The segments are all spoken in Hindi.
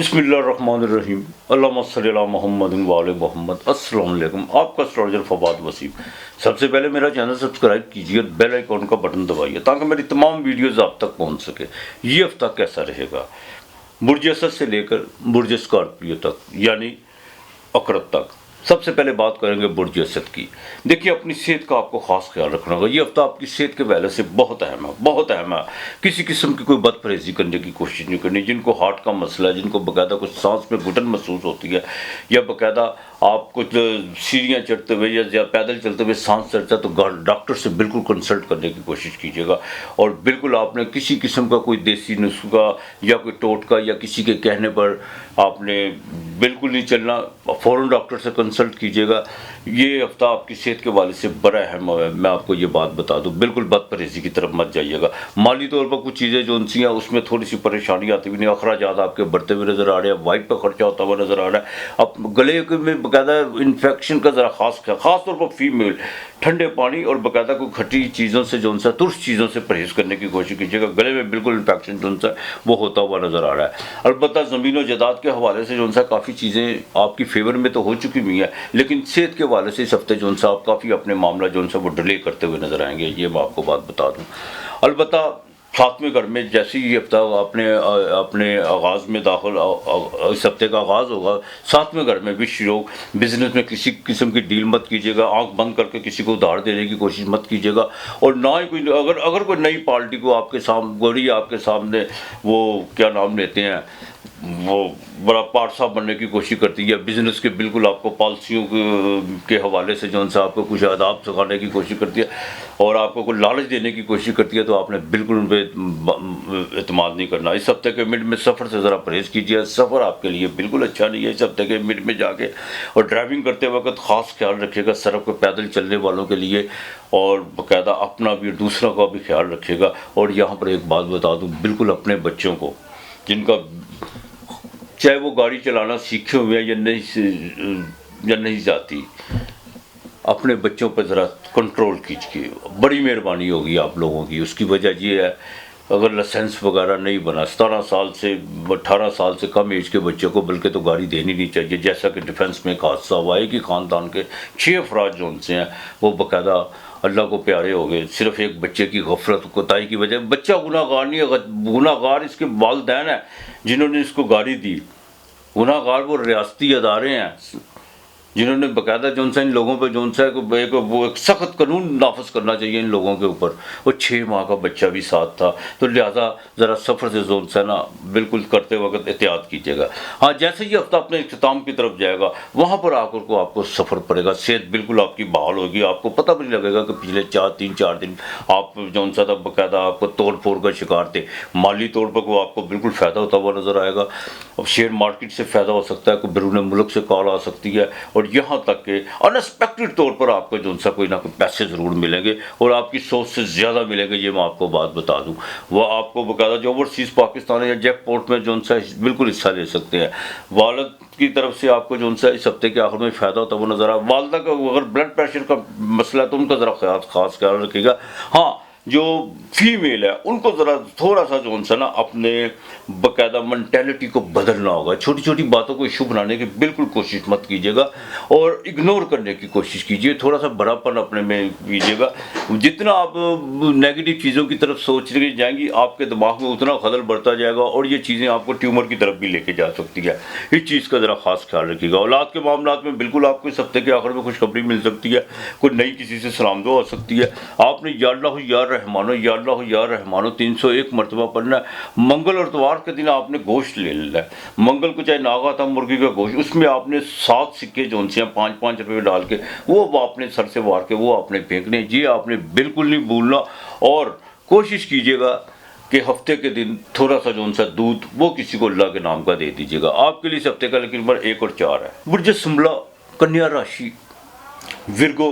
बिस्मिल्लाहिर्रहमानिर्रहीम अल्लाहुम्मा सल्ली अला मुहम्मद व आले मुहम्मद। अस्सलाम वालेकुम। आपका एस्ट्रोलॉजर फवाद वसीम। सबसे पहले मेरा चैनल सब्सक्राइब कीजिए, बेल आइकॉन का बटन दबाइए ताकि मेरी तमाम वीडियोस आप तक पहुंच सके। ये हफ्ता कैसा रहेगा बुर्ज असद से लेकर बुर्ज स्कॉर्पियो तक यानी अकरत तक। सबसे पहले बात करेंगे बुर्ज असद की। देखिए, अपनी सेहत का आपको खास ख्याल रखना होगा। ये हफ्ता आपकी सेहत के वजह से बहुत अहम है, बहुत अहम है। किसी किस्म की कोई बदपरहेजी करने की कोशिश नहीं करनी। जिनको हार्ट का मसला है, जिनको बाकायदा कुछ सांस में घुटन महसूस होती है या बाकायदा आप कुछ सीढ़ियाँ चढ़ते हुए या पैदल चलते हुए सांस चढ़ता है, तो डॉक्टर से बिल्कुल कंसल्ट करने की कोशिश कीजिएगा। और बिल्कुल आपने किसी किस्म का कोई देसी नुस्खा या कोई टोटका या किसी के कहने पर आपने बिल्कुल नहीं चलना, फ़ौरन डॉक्टर से कंसल्ट कीजिएगा। ये हफ्ता आपकी सेहत के वाले से बड़ा अहम है। मैं आपको ये बात बता दूं, बिल्कुल बदपरहेजी की तरफ मत जाइएगा। माली तौर पर कुछ चीज़ें जो उनसी हैं उसमें थोड़ी सी परेशानी आती हुई नहीं, अखराजात आपके बढ़ते हुए नज़र आ रहे हैं, वाइट पर खर्चा होता हुआ नज़र आ रहा है। अब गले में बाकायदा इन्फेक्शन का ज़रा खास तौर पर फीमेल ठंडे पानी और बाकायदा कोई खट्टी चीज़ों से जो उनसा तुर्श चीज़ों से परहेज़ करने की कोशिश कीजिएगा। गले में बिल्कुल इन्फेक्शन जो उनसा वो होता हुआ नज़र आ रहा है। अलबत्ता ज़मीन और जायदाद के हवाले से जो उनसा काफ़ी चीज़ें आपकी फेवर में तो हो चुकी हुई हैं, लेकिन सेहत के हवाले से इस हफ्ते जो उनसा आप काफ़ी अपने मामला जो उनसा वो डिले करते हुए नज़र आएंगे। ये मैं आपको बात बता दूँ। अलबत्ता सातवें घर में जैसे ही हफ्ता अपने आगाज़ में दाखिल इस हफ्ते का आगाज़ होगा, सातवें घर में विश योग। बिजनेस में किसी किस्म की डील मत कीजिएगा। आंख बंद करके किसी को उधार देने की कोशिश मत कीजिएगा। और ना ही कोई अगर कोई नई पार्टी को आपके सामने वो क्या नाम लेते हैं, वो बड़ा पार्सा बनने की कोशिश करती है, बिज़नेस के बिल्कुल आपको पॉलिसियों के हवाले से जो उनसे आपको कुछ आदाब सिखाने की कोशिश करती है और आपको कोई लालच देने की कोशिश करती है, तो आपने बिल्कुल उन पर एतमाद नहीं करना। इस हफ्ते के मिड में सफ़र से ज़रा परहेज़ कीजिए। सफ़र आपके लिए बिल्कुल अच्छा नहीं है इस हफ्ते के मिड में जाके। और ड्राइविंग करते वक्त ख़ास ख्याल रखिएगा सड़क पर पैदल चलने वालों के लिए, और बाकायदा अपना भी दूसरों का भी ख्याल रखिएगा। और यहाँ पर एक बात बता दूँ, बिल्कुल अपने बच्चों को, जिनका चाहे वो गाड़ी चलाना सीखे हुए हैं या नहीं जाती, अपने बच्चों पर ज़रा कंट्रोल कीजिए। बड़ी मेहरबानी होगी आप लोगों की। उसकी वजह ये है, अगर लाइसेंस वगैरह नहीं बना 17 साल से 18 साल से कम एज के बच्चों को बल्कि तो गाड़ी देनी नहीं चाहिए। जैसा कि डिफेंस में एक हादसा हुआ है कि ख़ानदान के 6 अफराद जो उनसे हैं वो बाकायदा अल्लाह को प्यारे हो गए, सिर्फ एक बच्चे की गफलत कोताही की वजह। बच्चा गुनाहगार नहीं है, गुनाहगार इसके वालिदैन है जिन्होंने इसको गाड़ी दी। गुनाहगार वो रियासती अदारे हैं जिन्होंने बाकायदा जो इन लोगों पर जो एक सख्त कानून नाफज करना चाहिए इन लोगों के ऊपर। वो 6 माह का बच्चा भी साथ था, तो लिहाजा ज़रा सफ़र से जोन से ना बिल्कुल करते वक्त एहतियात कीजिएगा। हाँ, जैसे ही हफ्ता अपने इख्तिताम की तरफ जाएगा, वहाँ पर आकर को आपको सफ़र पड़ेगा। सेहत बिल्कुल आपकी बहाल होगी, आपको पता भी नहीं लगेगा कि पिछले 3-4 दिन आप जो सा था बाकायदा आपको तोड़ फोड़ का शिकार थे। माली तौर पर को आपको बिल्कुल फ़ायदा होता हुआ नज़र आएगा। अब शेयर मार्केट से फ़ायदा हो सकता है, कोई बैरून मुल्क से कॉल आ सकती है, और यहाँ तक कि अनएक्सपेक्टेड तौर पर आपको जो सा कोई ना कोई पैसे ज़रूर मिलेंगे और आपकी सोच से ज़्यादा मिलेंगे। ये मैं आपको बात बता दूँ। वह आपको बाकायदा जो ओवरसीज़ पाकिस्तान या जैकपॉट में जो सा बिल्कुल हिस्सा ले सकते हैं। वालिद की तरफ से आपको जो सा इस हफ्ते के आखिर में फ़ायदा होता है वो नज़र आ। वालदा का अगर ब्लड प्रेशर का मसला है तो उनका ज़रा खास ख्याल रखिएगा। हाँ, जो फीमेल है उनको ज़रा थोड़ा सा जो सा ना अपने बाकायदा मेंटेलिटी को बदलना होगा। छोटी छोटी बातों को इशू बनाने की बिल्कुल कोशिश मत कीजिएगा और इग्नोर करने की कोशिश कीजिए। थोड़ा सा बड़ापन अपने में कीजिएगा। जितना आप नेगेटिव चीज़ों की तरफ सोच रही जाएंगी, आपके दिमाग में उतना खलल बढ़ता जाएगा और ये चीज़ें आपको ट्यूमर की तरफ भी लेके जा सकती है। इस चीज़ का ज़रा खास ख्याल रखिएगा। औलाद के मामला में बिल्कुल आपको इस हफ्ते के आखिर में खुशखबरी मिल सकती है। कोई नई किसी से सलाम दुआ हो सकती है। आपने या अल्लाह या रहमानो या अल्लाह या रहमानो 301 मरतबा पढ़ना है। मंगल और इतवार के दिन आपने गोश्त ले लेना है। मंगल को चाहे नागा था मुर्गी का गोश्त, उसमें आपने 7 सिक्के जो उनसे 5-5 रुपये डाल के वो आपने सर से वार के वो आपने फेंकने। ये आपने बिल्कुल नहीं भूलना। और कोशिश कीजिएगा कि हफ्ते के दिन थोड़ा सा जो सा दूध वो किसी को अल्लाह के नाम का दे दीजिएगा। आपके लिए इस हफ्ते का लेकिन नंबर 1 और 4 है। बुर्ज सुमला, कन्या राशि, विर्गो,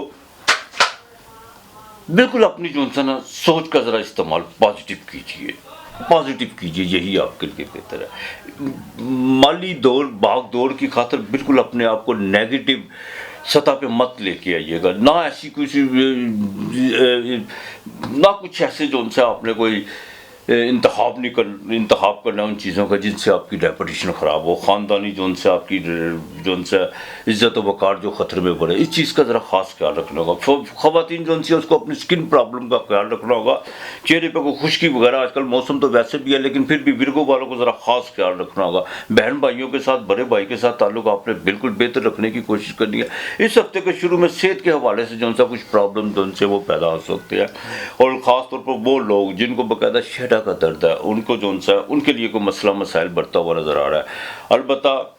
बिल्कुल अपनी जो सा ना सोच का ज़रा इस्तेमाल पॉजिटिव कीजिए, यही आपके लिए बेहतर है। माली दौड़ भाग दौड़ की खातर बिल्कुल अपने आप को नेगेटिव सतह पे मत लेके आइएगा। ना ऐसी कुछ ना कुछ ऐसे जो उनसे आपने कोई इंतखाब करना उन चीज़ों का जिनसे आपकी रेपुटेशन ख़राब हो, ख़ानदानी जोन से आपकी जोन से इज़्ज़त व वक़ार जो ख़तरे में पड़े, इस चीज़ का ज़रा ख़ास ख्याल रखना होगा। ख़वातीन जोन से उसको अपनी स्किन प्रॉब्लम का ख्याल रखना होगा, चेहरे पे कोई खुश्की वगैरह, आजकल मौसम तो वैसे भी है लेकिन फिर भी विर्गो वालों को ज़रा ख़ास ख्याल रखना होगा। बहन भाइयों के साथ, बड़े भाई के साथ ताल्लुक़ आपने बिल्कुल बेहतर रखने की कोशिश करनी है। इस हफ्ते के शुरू में सेहत के हवाले से जो सा कुछ प्रॉब्लम जो से वो पैदा हो सकते हैं, और ख़ास तौर पर वो लोग जिनको बाकायदा शहरा का दर्द है, उनको जो सा उनके लिए कोई मसला मसाइल बढ़ता हुआ नज़र आ रहा है। अलबत्ता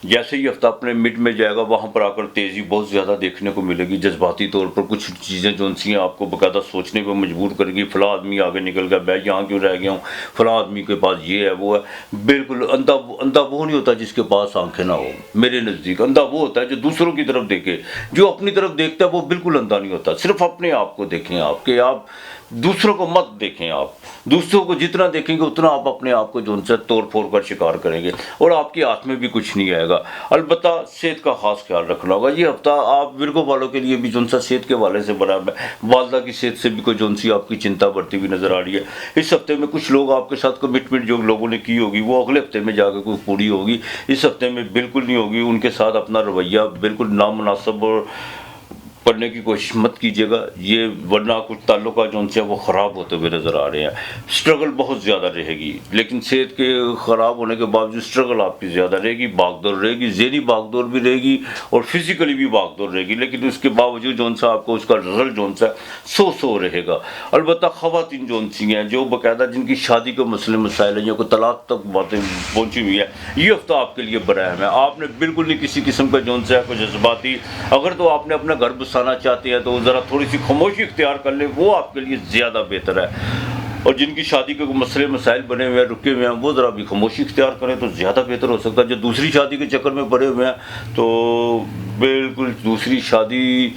जैसे ही हफ्ता अपने मिड में जाएगा वहाँ पर आकर तेज़ी बहुत ज़्यादा देखने को मिलेगी। जज्बाती तौर पर कुछ चीज़ें जो सी हैं आपको बाकायदा सोचने पर मजबूर करेगी। फ़लाँ आदमी आगे निकल गया, मैं यहाँ क्यों रह गया हूँ, फ़लाँ आदमी के पास ये है वो है। बिल्कुल अंधा वो नहीं होता जिसके पास आंखें ना हो। मेरे नज़दीक अंधा वो होता है जो दूसरों की तरफ देखे। जो अपनी तरफ देखता है वो बिल्कुल अंधा नहीं होता। सिर्फ अपने आप को देखें, आपके आप दूसरों को मत देखें। आप दूसरों को जितना देखेंगे उतना आप अपने आप को जो उनसे तोड़ फोड़ कर शिकार करेंगे और आपके हाथ में भी कुछ नहीं आएगा। अलबत्ता सेहत का खास ख्याल रखना होगा। ये हफ्ता आप विर्गो वालों के लिए भी जो सा सेहत के हवाले से बड़ा है, वालदा की सेहत से भी कोई जो सी आपकी चिंता बढ़ती हुई नजर आ रही है। इस हफ्ते में कुछ लोग आपके साथ कमिटमेंट जो लोगों ने की होगी वो अगले हफ्ते में जाकर कोई पूरी होगी, इस हफ्ते में बिल्कुल नहीं होगी। उनके साथ अपना रवैया बिल्कुल नामुनासिब और पढ़ने की कोशिश मत कीजिएगा, ये वरना कुछ ताल्लुका जो उनसे वो ख़राब होते हुए नज़र आ रहे हैं। स्ट्रगल बहुत ज़्यादा रहेगी, लेकिन सेहत के ख़राब होने के बावजूद स्ट्रगल आपकी ज़्यादा रहेगी, भागदौड़ रहेगी, ज़हनी भागदौड़ भी रहेगी और फिज़िकली भी भागदौड़ रहेगी, लेकिन उसके बावजूद जो सा आपको उसका रिजल्ट जो सा सो रहेगा। अलबत्ता ख़वातीन जो सी हैं जो बाकायदा जिनकी शादी के मसले मसाइल हैं या कोई तलाक तक बातें पहुँची हुई है, ये हफ्ता आपके लिए बड़ा अहम है। आपने बिल्कुल नहीं किसी किस्म का जो सा कोई जज्बाती, अगर तो आपने अपना घर बसाना चाहते हैं तो ज़रा थोड़ी सी खामोशी इख्तियार कर लें, वो आपके लिए ज़्यादा बेहतर है। और जिनकी शादी के मसले मसाइल बने हुए हैं, रुके हुए हैं, वो ज़रा भी खामोशी इख्तियार करें तो ज़्यादा बेहतर हो सकता है। जो दूसरी शादी के चक्कर में पड़े हुए हैं तो बिल्कुल दूसरी शादी,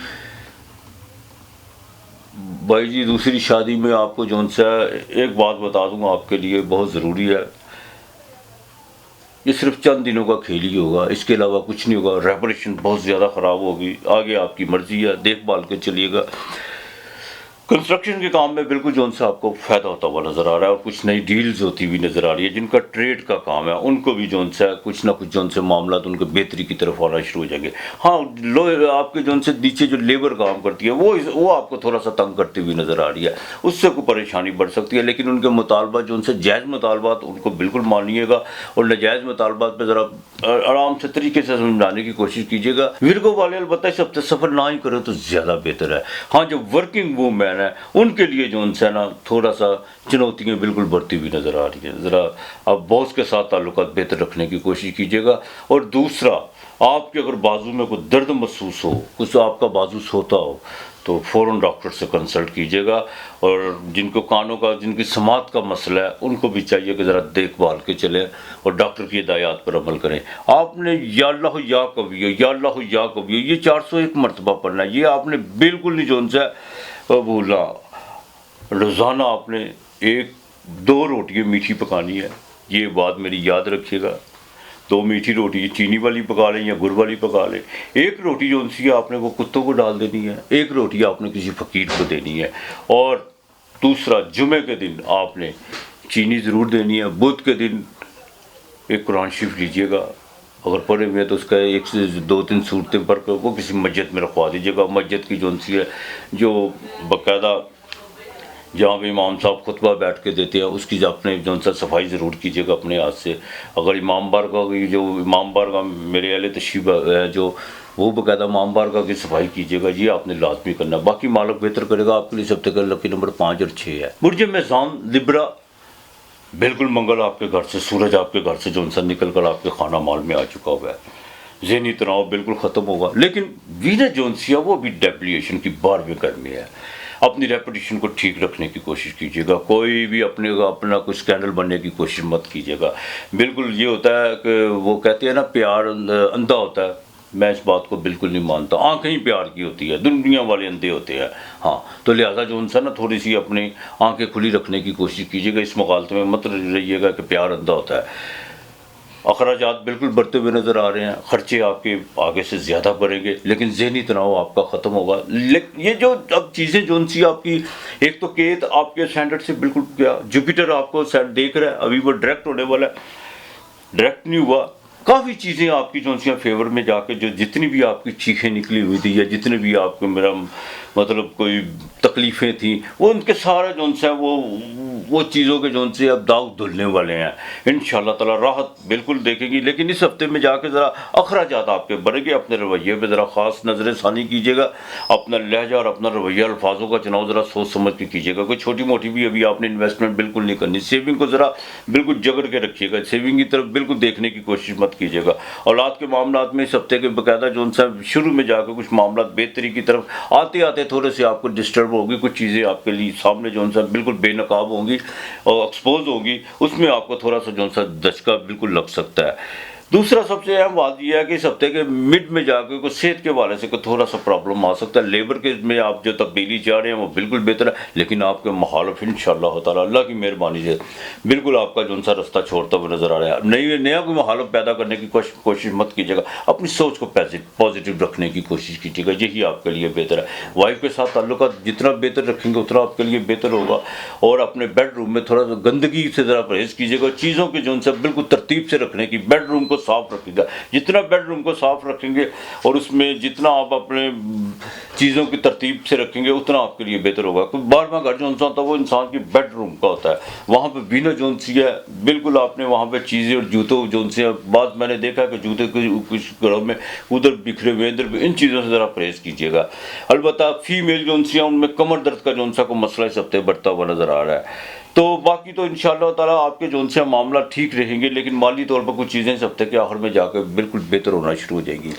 भाई जी दूसरी शादी में आपको जो सा एक बात बता दूँगा आपके लिए बहुत ज़रूरी है, ये सिर्फ चंद दिनों का खेल ही होगा, इसके अलावा कुछ नहीं होगा। रेपुटेशन बहुत ज़्यादा ख़राब होगी, आगे आपकी मर्ज़ी है, देखभाल के चलिएगा। कंस्ट्रक्शन के काम में बिल्कुल जो सा आपको फ़ायदा होता हुआ नज़र आ रहा है और कुछ नई डील्स होती हुई नज़र आ रही है। जिनका ट्रेड का काम है उनको भी जो सा कुछ ना कुछ जो से मामला तो उनके बेहतरी की तरफ आना शुरू हो जाएंगे। हाँ, लो आपके जो से नीचे जो लेबर काम करती है वो आपको थोड़ा सा तंग करती हुई नज़र आ रही है, उससे कोई परेशानी बढ़ सकती है। लेकिन उनके मुतालबा जो उनसे जायज़ मुतालबात उनको बिल्कुल मानिएगा और नाजायज़ मुतालबात पर ज़रा आराम से तरीके से समझाने की कोशिश कीजिएगा। विर्गो वाले अलबत्ता इस हफ्ते सफ़र ना ही करें तो ज़्यादा बेहतर है। हाँ, जो वर्किंग वूमेन है उनके लिए जो उनसे ना थोड़ा सा चुनौतियाँ बिल्कुल बढ़ती हुई नज़र आ रही हैं। ज़रा आप बॉस के साथ ताल्लुकात बेहतर रखने की कोशिश कीजिएगा। और दूसरा, आपके अगर बाजू में कोई दर्द महसूस हो, कुछ आपका बाजू सोता हो, तो फ़ौरन डॉक्टर से कंसल्ट कीजिएगा। और जिनको कानों का, जिनकी समात का मसला है, उनको भी चाहिए कि ज़रा देखभाल के चलें और डॉक्टर की हिदायत पर अमल करें। आपने या अल्लाह या कवियो, या अल्लाह या कवियो, ये 401 मरतबा पढ़ना है। ये आपने बिल्कुल नहीं जो उनसे भूलना। रोज़ाना आपने 1-2 रोटियाँ मीठी पकानी है, ये बात मेरी याद रखिएगा। 2 मीठी रोटी चीनी वाली पका लें या गुड़ वाली पका लें। 1 रोटी जो सी आपने वो कुत्तों को डाल देनी है, 1 रोटी आपने किसी फ़कीर को देनी है। और दूसरा, जुमे के दिन आपने चीनी ज़रूर देनी है। बुध के दिन एक कुरान शरीफ लीजिएगा, अगर पढ़े हुए हैं तो उसका 1 से 2-3 सूरतें पढ़ कर वो किसी मस्जिद में रखवा दीजिएगा। मस्जिद की जो सी है, जो बाकायदा जहाँ पे इमाम साहब खुतबा बैठ के देते हैं, उसकी आपने जो सा सफाई ज़रूर कीजिएगा अपने हाथ से। अगर इमाम बारगाह की, जो इमाम बारगाह मेरे अहले तशरीफ़ है जो, वो बाकायदा इमाम बारगाह की सफाई कीजिएगा, ये आपने लाजमी करना। बाकी मालिक बेहतर करेगा आपके लिए। सब तक लकी नंबर 5 और 6 है। बुर्ज मेज़ान लिब्रा, बिल्कुल मंगल आपके घर से, सूरज आपके घर से जो सा निकल कर आपके खाना माल में आ चुका हुआ है। ज़हनी तनाव बिल्कुल ख़त्म होगा। लेकिन वीनस जो सी है वो भी डेप्लीशन की 12वीं गर्मी है। अपनी रेपुटेशन को ठीक रखने की कोशिश कीजिएगा। कोई भी अपना कोई स्कैंडल बनने की कोशिश मत कीजिएगा। बिल्कुल ये होता है कि वो कहते हैं ना, प्यार अंधा होता है। मैं इस बात को बिल्कुल नहीं मानता। आंखें ही प्यार की होती है, दुनिया वाले अंधे होते हैं। हाँ, तो लिहाजा जो उनसे ना थोड़ी सी अपनी आंखें खुली रखने की कोशिश कीजिएगा। इस मुगालते में मत रहिएगा कि प्यार अंधा होता है। अखराजात बिल्कुल बढ़ते हुए नज़र आ रहे हैं, खर्चे आपके आगे से ज़्यादा बढ़ेंगे, लेकिन ज़हनी तनाव आपका ख़त्म होगा। ये जो अब चीज़ें जो सी आपकी, एक तो केत आपके स्टैंडर्ड से बिल्कुल क्या, जुपिटर आपको देख रहा है, अभी वो डायरेक्ट होने वाला है, डायरेक्ट नहीं हुआ। काफ़ी चीज़ें आपकी जो सी फेवर में जाके, जो जितनी भी आपकी चीखें निकली हुई थी या जितने भी आपको मेरा मतलब कोई तकलीफ़ें थी, वो उनके सारा जो सा वो चीज़ों के जो से अब दाग धुलने वाले हैं। इंशाअल्लाह ताला राहत बिल्कुल देखेंगी। लेकिन इस हफ्ते में जाके ज़रा अखराजात आपके बढ़ेंगे। अपने रवैये पे ज़रा ख़ास नज़र षानी कीजिएगा। अपना लहजा और अपना रवैया, अल्फाजों का चुनाव ज़रा सोच समझ के कीजिएगा। कोई छोटी मोटी भी अभी आपने इन्वेस्टमेंट बिल्कुल नहीं करनी। सेविंग को ज़रा बिल्कुल जगड़ के रखिएगा, सेविंग की तरफ बिल्कुल देखने की कोशिश मत कीजिएगा। औलाद के मामलात में इस हफ्ते के बाकायदा जो सा शुरू में जाकर कुछ मामला बेहतरी की तरफ आते आते थोड़े से आपको डिस्टर्ब होगी। कुछ चीज़ें आपके लिए सामने जो सा बिल्कुल बेनकाब होंगी और एक्सपोज होगी, उसमें आपको थोड़ा सा जो सा दचका बिल्कुल लग सकता है। दूसरा सबसे अहम बात यह है कि इस हफ्ते के मिड में जाकर कुछ सेहत के हवाले से थोड़ा सा प्रॉब्लम आ सकता है। लेबर के में आप जो तब्दीली चाह रहे हैं वो बिल्कुल बेहतर है, लेकिन आपके मुखालिफ इंशाअल्लाह ताला अल्लाह की मेहरबानी से बिल्कुल आपका जो सा रास्ता छोड़ता हुआ नजर आ रहा है। नया कोई मुखालिफ पैदा करने की कोशिश मत कीजिएगा। अपनी सोच को पॉजिटिव रखने की कोशिश कीजिएगा, यही आपके लिए बेहतर है। वाइफ के साथ ताल्लुकात जितना बेहतर रखेंगे उतना आपके लिए बेहतर होगा। और अपने बेडरूम में थोड़ा सा गंदगी से ज़रा परहेज़ कीजिएगा। चीज़ों के जो सा बिल्कुल तरतीब से रखने की, बेडरूम को साफ रखिएगा। जितना बेडरूम को साफ रखेंगे और उसमें जितना आप अपने चीज़ों की तरतीब से रखेंगे उतना आपके लिए बेहतर होगा। क्योंकि बार बार घर जो होता है वो इंसान की बेडरूम का होता है, वहाँ पे बिना जोन सी है बिल्कुल आपने वहाँ पे चीज़ें और जूतों जोन से बात मैंने देखा कि जूते कुछ घरों में उधर बिखरे हुए, इधर, इन चीज़ों से ज़रा परहेज़ कीजिएगा। अलबत्ता फीमेल जोन सी है उनमें कमर दर्द का जोन सा को मसला इस हफ्ते बढ़ता हुआ नज़र आ रहा है। तो बाकी तो इंशाअल्लाह ताला आपके जो से मामला ठीक रहेंगे, लेकिन माली तौर पर कुछ चीज़ें इस हफ्ते के आखिर में जाकर बिल्कुल बेहतर होना शुरू हो जाएगी।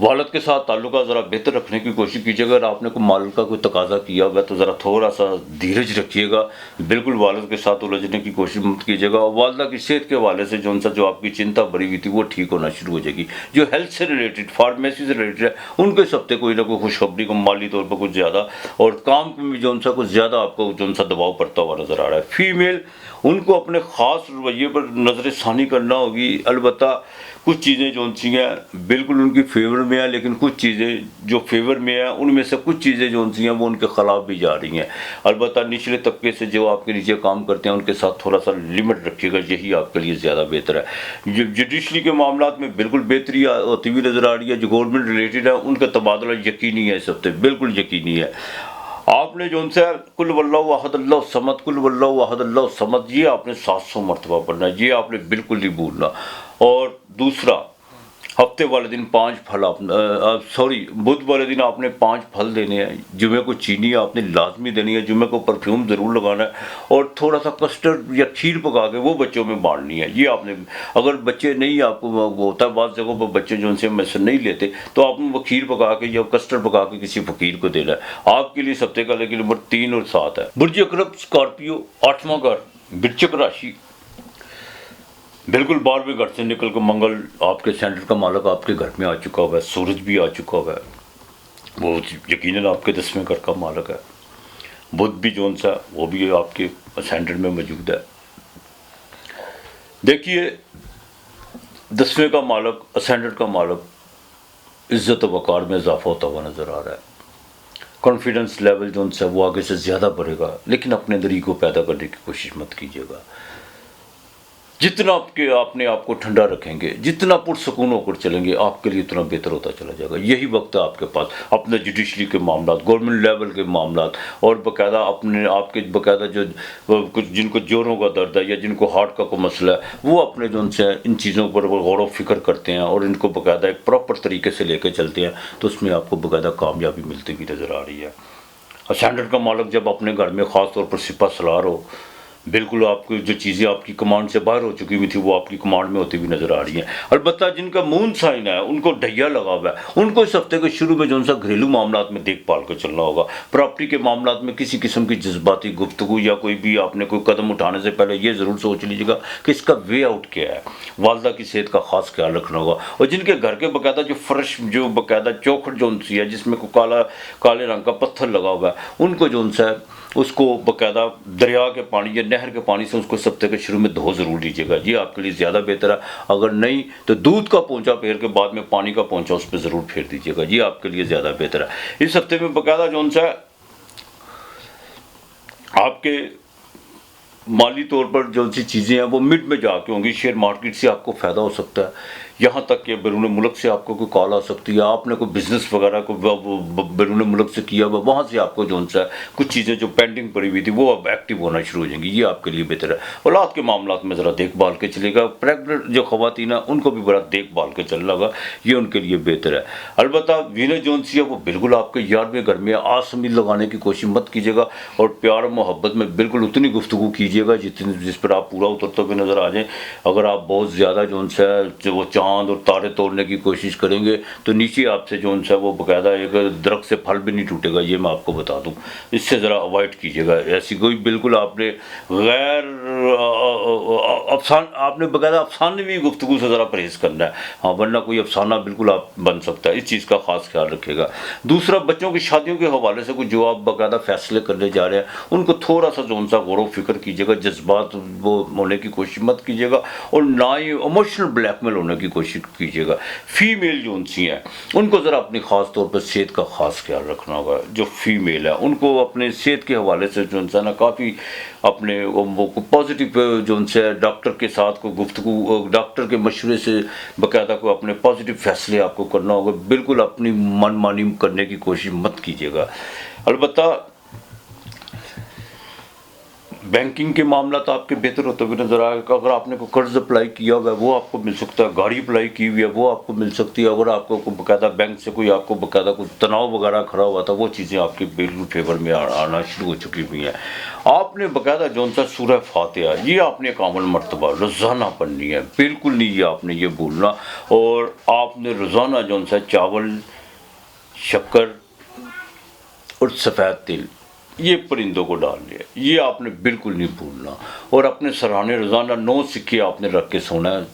वालद के साथ ताल्लुका ज़रा बेहतर रखने की कोशिश कीजिएगा। अगर आपने कोई माल का कोई तकाजा किया हुआ तो ज़रा थोड़ा सा धीरज रखिएगा। बिल्कुल वालद के साथ उलझने की कोशिश मत कीजिएगा। और वालदा की सेहत के हवाले से जो आपकी चिंता भरी हुई थी वो ठीक होना शुरू हो जाएगी। जो हेल्थ से रिलेटेड, फार्मेसी से रिलेटेड है, उनको इस हफ्ते कोई ना कोई खुशखबरी को माली तौर पर कुछ ज़्यादा और काम में जो सा कुछ ज़्यादा आपको जो सा दबाव पड़ता हुआ नज़र आ रहा है। फीमेल उनको अपने ख़ास रवैये पर नज़र षानी करना होगी। अलबत्ता कुछ चीज़ें जो सी हैं बिल्कुल उनकी फेवर में है, लेकिन कुछ चीज़ें जो फेवर में है उनमें से कुछ चीज़ें जो सी हैं वो उनके ख़िलाफ़ भी जा रही हैं। अलबत्ता निचले तबके से जो आपके नीचे काम करते हैं उनके साथ थोड़ा सा लिमिट रखिएगा, यही आपके लिए ज़्यादा बेहतर है। जुडिशरी के मामला में बिल्कुल बेहतरी होती हुई नज़र आ रही है। जो गवर्नमेंट रिलेटेड है उनका तबादला यकीनी है, इस हफ्ते बिल्कुल यकीनी है। आपने जो उनसे कुल वल्लाहु अहद अल्लाहु समद, कुल वल्लाहु अहद अल्लाहु समद, ये आपने 700 मरतबा पढ़ना है, ये आपने बिल्कुल नहीं भूलना। और दूसरा, हफ्ते वाले दिन 5 फल बुध वाले दिन आपने 5 फल देने हैं। जुमे को चीनी आपने लाजमी देनी है, जुमे को परफ्यूम ज़रूर लगाना है और थोड़ा सा कस्टर्ड या खीर पका के वो बच्चों में बांटनी है। ये आपने, अगर बच्चे नहीं आपको वो होता है बाज़ जगहों पर बच्चे जो उनसे मैसेज नहीं लेते, तो आपने वो खीर पका के या कस्टर्ड पका के किसी फ़कीर को देना है। आपके लिए हफ्ते का लेकिन नंबर 3 और 7 है। बुर्ज अकरब, स्कॉर्पियो, 8वां घर, वृश्चिक राशि। बिल्कुल 12वें घर से निकल कर मंगल आपके सेंटर का मालक आपके घर में आ चुका हुआ है। सूरज भी आ चुका हुआ है, वो यकीनन आपके 10वें घर का मालक है। बुध भी जो सा वो भी आपके सेंटर में मौजूद है। देखिए 10वें का मालक, असेंडेंट का मालक, इज़्ज़त व वक़ार में इजाफा होता हुआ नज़र आ रहा है। कॉन्फिडेंस लेवल जो सा वो आगे से ज़्यादा बढ़ेगा, लेकिन अपने अंदर ईगो पैदा करने की कोशिश मत कीजिएगा। जितना अपने आप को ठंडा रखेंगे, जितना पुरसकून होकर चलेंगे, आपके लिए उतना बेहतर होता चला जाएगा। यही वक्त है आपके पास अपने जुडिशरी के मामला, गवर्नमेंट लेवल के मामला और बाकायदा अपने आपके बाकायदा जो कुछ जिनको जोड़ों का दर्द है या जिनको हार्ट का कोई मसला है, वो अपने जो उनसे इन चीज़ों पर गौर व फिक्र करते हैं और इनको बाकायदा एक प्रॉपर तरीके से लेकर चलते हैं, तो उसमें आपको बाकायदा कामयाबी मिलती हुई नज़र आ रही है। असेंडेंट का मालक जब अपने घर में ख़ास तौर पर सिपा सलार हो, बिल्कुल आपकी जो चीज़ें आपकी कमांड से बाहर हो चुकी हुई थी वो आपकी कमांड में होती हुई नज़र आ रही हैं। अलबत्ता जिनका मून साइन है, उनको ढैया लगा हुआ है, उनको इस हफ्ते के शुरू में जो सा घरेलू मामला में देखभाल कर चलना होगा। प्रॉपर्टी के मामला में किसी किस्म की जज्बाती गुफ्तगू या कोई भी आपने कोई कदम उठाने से पहले ये ज़रूर सोच लीजिएगा कि इसका वे आउट क्या है। वालदा की सेहत का ख़ास ख्याल रखना होगा। और जिनके घर के बाकायदा जो फर्श, जो बाकायदा चौखट जो सी है जिसमें कोई काले रंग का पत्थर लगा हुआ है, उनको जो सा उसको बाकायदा दरिया के पानी या नहर के पानी से उसको सप्ताह के शुरू में धो ज़रूर लीजिएगा, ये आपके लिए ज़्यादा बेहतर है। अगर नहीं तो दूध का पोंछा फेर के बाद में पानी का पोंछा उस पर ज़रूर फेर दीजिएगा, ये आपके लिए ज़्यादा बेहतर है। इस हफ्ते में बाकायदा जो सा आपके माली तौर पर जो सी चीज़ें हैं वो मिड में जाके होंगी। शेयर मार्केट से आपको फ़ायदा हो सकता है, यहाँ तक कि बैरून मुल्क से आपको कोई कॉल आ सकती है, आपने कोई बिज़नेस वगैरह को बैरून मुल्क से किया हुआ, वहाँ से आपको जो सा कुछ चीज़ें जो पेंडिंग पड़ी हुई थी वो अब एक्टिव होना शुरू हो जाएंगी, ये आपके लिए बेहतर है। औलाद के मामला में ज़रा देखभाल के चलेगा, प्रेगनेंट जो ख़वातीन हैं उनको भी बड़ा देखभाल के चलना होगा, ये उनके लिए बेहतर है। अलबत्ता वीनस जोन सी है वो बिल्कुल आपके 11वें घर में आसमी लगाने की कोशिश मत कीजिएगा, और प्यार मोहब्बत में बिल्कुल उतनी गुफ्तगू कीजिएगा जिस पर आप पूरा उतरते हुए नज़र आ जाएँ। अगर आप बहुत ज़्यादा जो सा वो चांद और तारे तोड़ने की कोशिश करेंगे तो नीचे आपसे जो सा वो बाकायदा एक दरख्त से फल भी नहीं टूटेगा, ये मैं आपको बता दूं। इससे ज़रा अवॉइड कीजिएगा ऐसी कोई, बिल्कुल आपने गैर आपने बाकायदा अफसानवी गुफ्तगू से ज़रा परहेज़ करना है, हाँ, वरना कोई अफसाना बिल्कुल आप बन सकता है, इस चीज़ का ख़ास ख्याल रखिएगा। दूसरा, बच्चों की शादियों के हवाले से कुछ जो आप बाकायदा फैसले करने जा रहे हैं उनको थोड़ा सा जो सा गौर फिक्र कीजिएगा, जज्बात वो होने की कोशिश मत कीजिएगा, और ना ही इमोशनल ब्लैकमेल होने की कोशिश कीजिएगा। फीमेल जो सी हैं उनको ज़रा अपनी ख़ास तौर पर सेहत का ख़ास ख्याल रखना होगा। जो फीमेल है उनको अपने सेहत के हवाले से जो है ना काफ़ी अपने वो पॉजिटिव जो से डॉक्टर के साथ को गुफ्तगू, डॉक्टर के मशवरे से बाकायदा को अपने पॉजिटिव फैसले आपको करना होगा, बिल्कुल अपनी मनमानी करने की कोशिश मत कीजिएगा। अलबत्ता बैंकिंग के मामला तो आपके बेहतर होते हुए नजर आएगा। अगर आपने कोई कर्ज अप्लाई किया हुआ है वो आपको मिल सकता है, गाड़ी अप्लाई की हुई है वो आपको मिल सकती है। अगर आपको बाकायदा बैंक से कोई आपको बाकायदा कोई तनाव वगैरह खड़ा हुआ था वो चीज़ें आपके बिल्कुल फेवर में आना शुरू हो चुकी हुई हैं। आपने बाकायदा जो सा सूरह फातिहा ये आपने कामल मरतबा रोज़ाना पढ़नी है, बिल्कुल नहीं ये आपने ये भूलना। और आपने रोज़ाना जो सा चावल, शक्कर और सफ़ेद तिल ये परिंदों को डाल लिया, ये आपने बिल्कुल नहीं भूलना। और अपने सराहने रोज़ाना 9 सिक्के आपने रख के सोना है।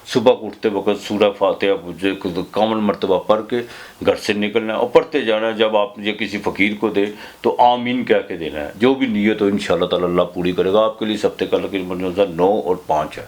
सुबह उठते वक्त सूरह फातिहा कामल मरतबा पढ़ के घर से निकलना है और पढ़ते जाना है। जब आप ये किसी फ़कीर को दे तो आमीन कह के देना है। जो भी नीयत हो इंशाअल्लाह ताला अल्लाह पूरी करेगा। आपके लिए इस हफ्ते का लकीर 9 और 5 है।